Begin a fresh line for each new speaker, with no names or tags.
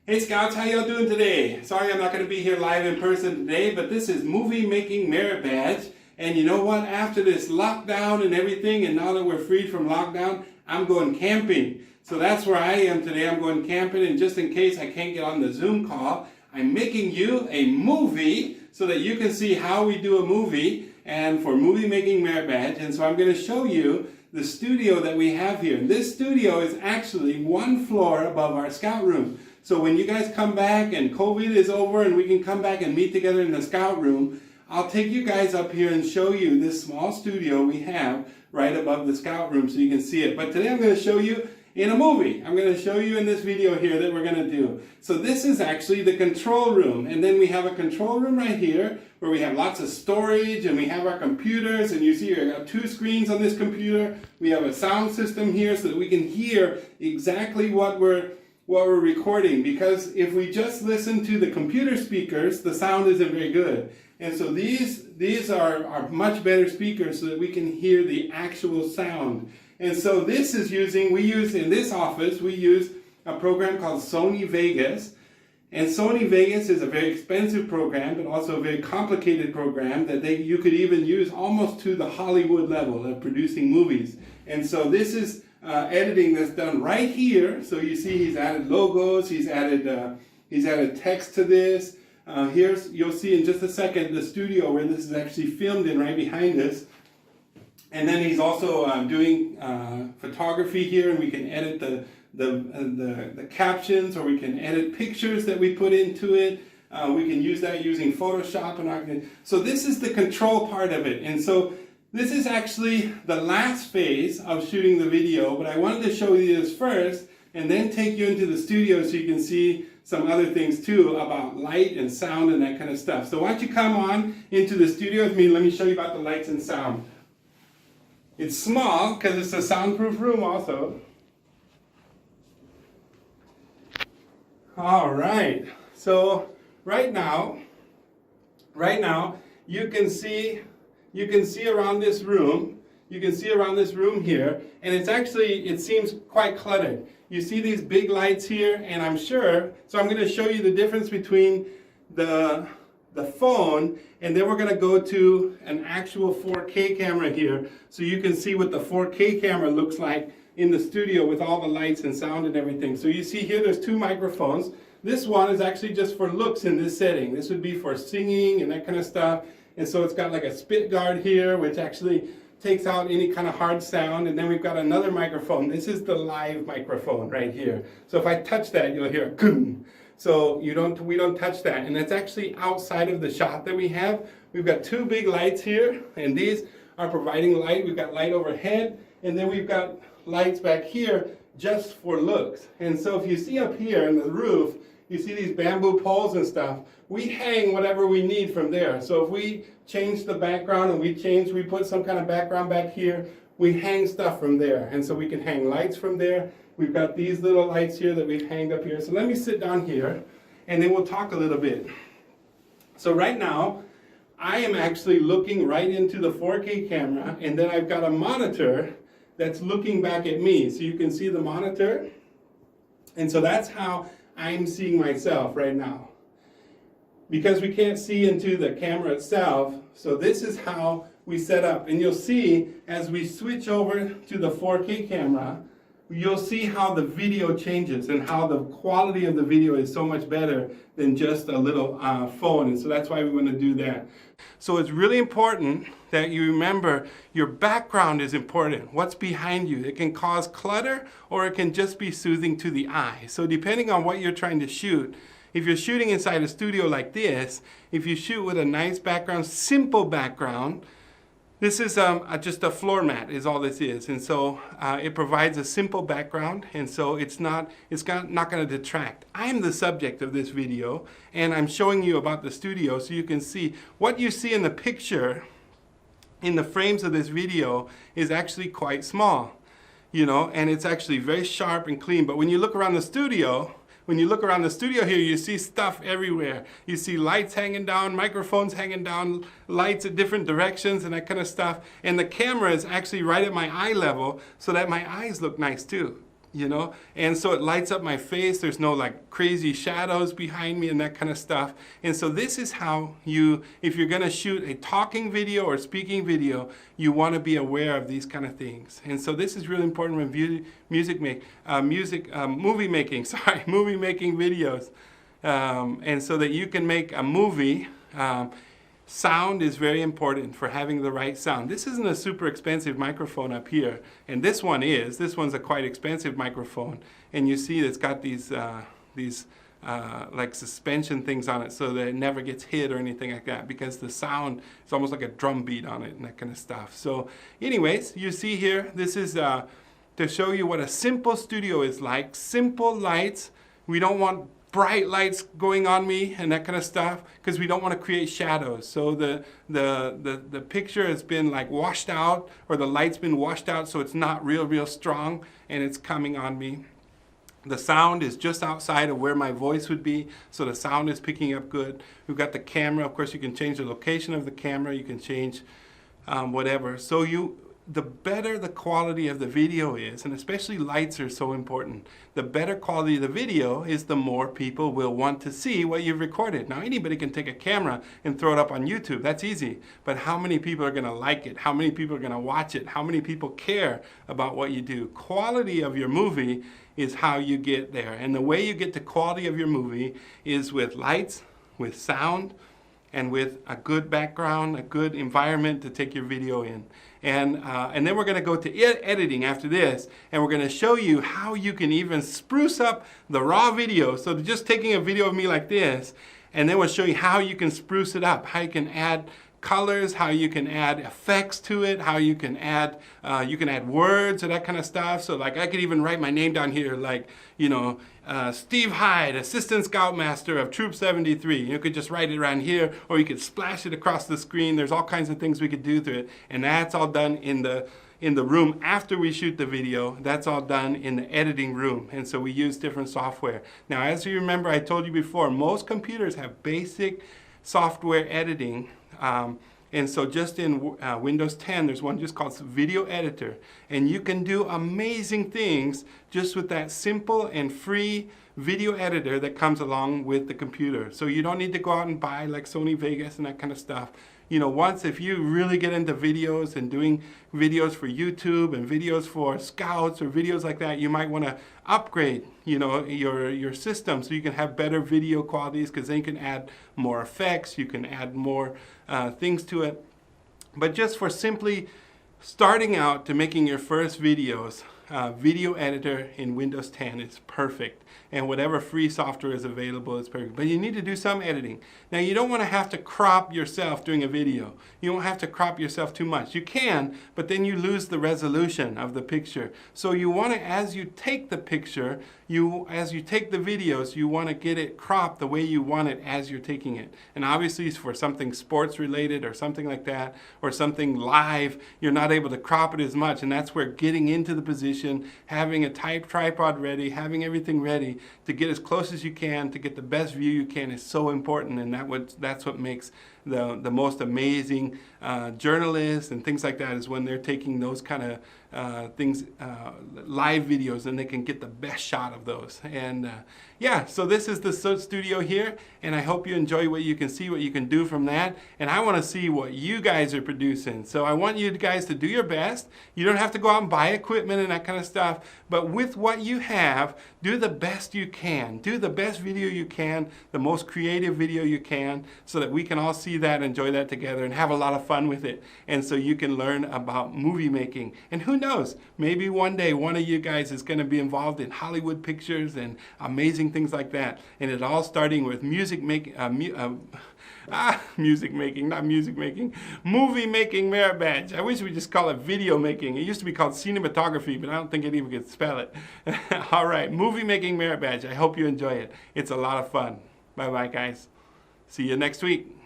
Hey Scouts, how y'all doing today? Sorry I'm not going to be here live in person today, but this is Moviemaking Merit Badge. And you know what? After this lockdown and everything, and now that we're freed from lockdown, I'm going camping. So that's where I am today. I'm going camping, and just in case I can't get on the Zoom call, I'm making you a movie so that you can see how we do a movie and for Moviemaking Merit Badge. And so I'm going to show you the studio that we have here. And this studio is actually one floor above our scout room. So when you guys come back and COVID is over and we can come back and meet together in the scout room, I'll take you guys up here and show you this small studio we have right above the scout room so you can see it. But today I'm going to show you in a movie. I'm going to show you in this video here that we're going to do. So this is actually the control room. And then we have a control room right here where we have lots of storage and we have our computers. And you see we got 2 screens on this computer. We have a sound system here so that we can hear exactly what we're recording, because if we just listen to the computer speakers, the sound isn't very good. And so these are much better speakers so that we can hear the actual sound. And so this is in this office, we use a program called Sony Vegas. And Sony Vegas is a very expensive program, but also a very complicated program that you could even use almost to the Hollywood level of producing movies. And so this is editing that's done right here. So you see he's added logos, he's added text to this. You'll see in just a second the studio where this is actually filmed in right behind us. And then he's also doing photography here, and we can edit the captions, or we can edit pictures that we put into it. We can use that using Photoshop. So this is the control part of it. And so this is actually the last phase of shooting the video, but I wanted to show you this first and then take you into the studio so you can see some other things too about light and sound and that kind of stuff. So why don't you come on into the studio with me. Let me show you about the lights and sound. It's small because it's a soundproof room also. All right, so right now you can see around this room. You can see around this room here, and it seems quite cluttered. You see these big lights here, and I'm going to show you the difference between the phone, and then we're going to go to an actual 4K camera here, so you can see what the 4K camera looks like in the studio with all the lights and sound and everything. So you see here there's 2 microphones. This one is actually just for looks in this setting. This would be for singing and that kind of stuff. And so it's got like a spit guard here, which actually takes out any kind of hard sound. And then we've got another microphone. This is the live microphone right here. So if I touch that, you'll hear a boom. So we don't touch that. And it's actually outside of the shot that we have. We've got 2 big lights here, and these are providing light. We've got light overhead, and then we've got lights back here just for looks. And so if you see up here in the roof, you see these bamboo poles and stuff. We hang whatever we need from there. So if we change the background and we put some kind of background back here, we hang stuff from there. And so we can hang lights from there. We've got these little lights here that we've hanged up here. So let me sit down here and then we'll talk a little bit. So right now, I am actually looking right into the 4K camera, and then I've got a monitor that's looking back at me. So you can see the monitor. And so that's how I'm seeing myself right now. Because we can't see into the camera itself, so this is how we set up. And you'll see as we switch over to the 4K camera, you'll see how the video changes and how the quality of the video is so much better than just a little phone. And so that's why we want to do that. So it's really important that you remember your background is important. What's behind you? It can cause clutter, or it can just be soothing to the eye. So depending on what you're trying to shoot, if you're shooting inside a studio like this, if you shoot with a nice background, simple background, this is just a floor mat is all this is. And so it provides a simple background, and so it's not going to detract. I'm the subject of this video, and I'm showing you about the studio so you can see what you see in the picture in the frames of this video is actually quite small, and it's actually very sharp and clean. But when you look around the studio, here, you see stuff everywhere. You see lights hanging down, microphones hanging down, lights at different directions and that kind of stuff. And the camera is actually right at my eye level so that my eyes look nice too. you know, and so it lights up my face. There's no like crazy shadows behind me and that kind of stuff. And so this is how you, if you're going to shoot a talking video or speaking video, you want to be aware of these kind of things. And so this is really important when movie making videos, and so that you can make a movie. Sound is very important for having the right sound. This isn't a super expensive microphone up here, and this one is. This one's a quite expensive microphone, and you see it's got these like suspension things on it so that it never gets hit or anything like that, because the sound is almost like a drum beat on it and that kind of stuff. So anyways, you see here, this is to show you what a simple studio is like. Simple lights. We don't want bright lights going on me and that kind of stuff, because we don't want to create shadows. So the picture has been like washed out, or the light's been washed out, so it's not real strong and it's coming on me. The sound is just outside of where my voice would be, so the sound is picking up good. We've got the camera. Of course, you can change the location of the camera. You can change whatever. So the better the quality of the video is, and especially lights are so important, the better quality of the video is, the more people will want to see what you've recorded. Now, anybody can take a camera and throw it up on YouTube. That's easy. But how many people are going to like it? How many people are going to watch it? How many people care about what you do? Quality of your movie is how you get there. And the way you get to quality of your movie is with lights, with sound, and with a good background, a good environment to take your video in. And then we're going to go to editing after this, and we're going to show you how you can even spruce up the raw video. So just taking a video of me like this, and then we'll show you how you can spruce it up, how you can add colors, how you can add effects to it, how you can add words or that kind of stuff. So like I could even write my name down here, like, you know, Steve Hyde, Assistant Scoutmaster of Troop 73. You could just write it around here, or you could splash it across the screen. There's all kinds of things we could do to it, and that's all done in the room after we shoot the video. That's all done in the editing room, and so we use different software. Now, as you remember, I told you before, most computers have basic software editing. And so just in Windows 10, there's one just called Video Editor. And you can do amazing things just with that simple and free video editor that comes along with the computer. So you don't need to go out and buy like Sony Vegas and that kind of stuff. You know, if you really get into videos and doing videos for YouTube and videos for scouts or videos like that, you might want to upgrade, you know, your system so you can have better video qualities, because then you can add more effects, you can add more things to it. But just for simply starting out to making your first videos, Video Editor in Windows 10 is perfect. And whatever free software is available is perfect. But you need to do some editing. Now, you don't want to have to crop yourself doing a video. You don't have to crop yourself too much. You can, but then you lose the resolution of the picture. So you want to, as you take the picture, as you take the videos, you want to get it cropped the way you want it as you're taking it. And obviously, for something sports related or something like that, or something live, you're not able to crop it as much. And that's where getting into the position, having a tripod ready, having everything ready to get as close as you can, to get the best view you can, is so important. And that's what makes the most amazing journalists and things like that, is when they're taking those kind of things, live videos, and they can get the best shot of those. And yeah, so this is the studio here, and I hope you enjoy what you can see, what you can do from that. And I want to see what you guys are producing. So I want you guys to do your best. You don't have to go out and buy equipment and that kind of stuff, but with what you have, do the best you can. Do the best video you can, the most creative video you can, so that we can all see that, enjoy that together, and have a lot of fun with it. And so you can learn about movie making. And who knows, maybe one day one of you guys is going to be involved in Hollywood pictures and amazing things like that. And it all starting with Moviemaking Merit Badge. I wish we just call it video making. It used to be called cinematography, but I don't think anyone could spell it. All right, Moviemaking Merit Badge. I hope you enjoy it. It's a lot of fun. Bye-bye, guys. See you next week.